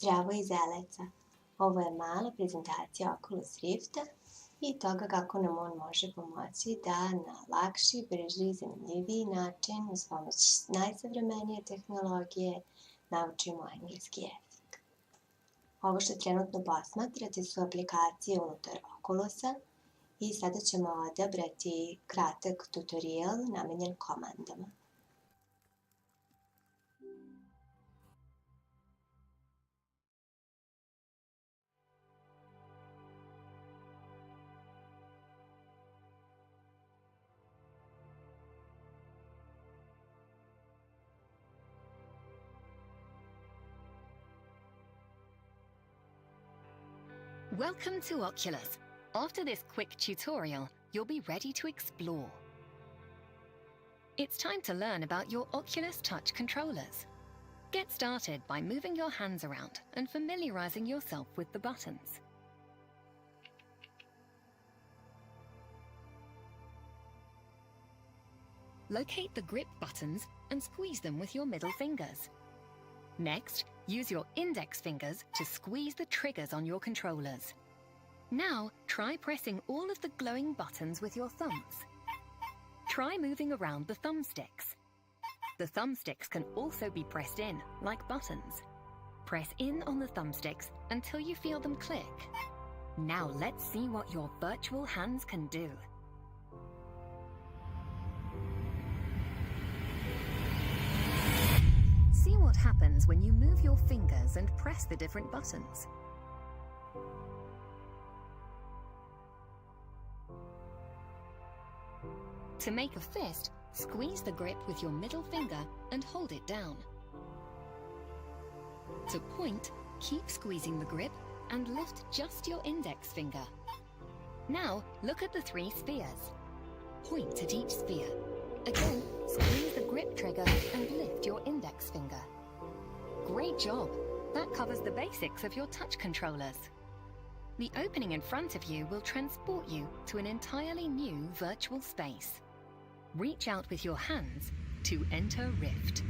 Zdravo iz Eleca. Ovo je mala prezentacija Oculus Rifta i toga kako nam on može pomoći da na lakši, brži i zanimljiviji način uz pomoć najsavremenije tehnologije naučimo engleski jezik. Ovo što trenutno posmatrate su aplikacije unutar Oculusa i sada ćemo odabrati kratak tutorijal namenjen komandama. Welcome to Oculus. After this quick tutorial, you'll be ready to explore. It's time to learn about your Oculus Touch controllers. Get started by moving your hands around and familiarizing yourself with the buttons. Locate the grip buttons and squeeze them with your middle fingers. Next, use your index fingers to squeeze the triggers on your controllers. Now, try pressing all of the glowing buttons with your thumbs. Try moving around the thumbsticks. The thumbsticks can also be pressed in, like buttons. Press in on the thumbsticks until you feel them click. Now let's see what your virtual hands can do. See what happens when you move your fingers and press the different buttons. To make a fist, squeeze the grip with your middle finger and hold it down. To point, keep squeezing the grip and lift just your index finger. Now, look at the three spheres. Point at each sphere. Again, squeeze the grip trigger and lift your index finger. Great job! That covers the basics of your touch controllers. The opening in front of you will transport you to an entirely new virtual space. Reach out with your hands to enter Rift.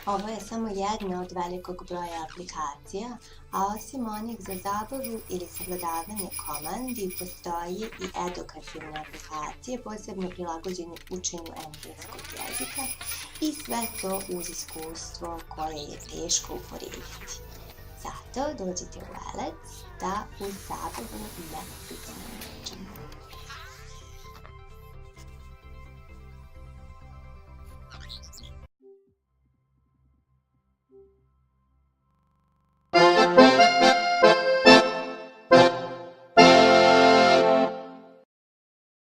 Ovo je samo jedna od velikog broja aplikacija, a osim onih za zabavu ili savladavanje komandi, postoji i edukativne aplikacije, posebno prilagođene učenju engleskog jezika i sve to uz iskustvo koje je teško uporediti. Zato dođite u Elec da uz zabavu ne napredujemo.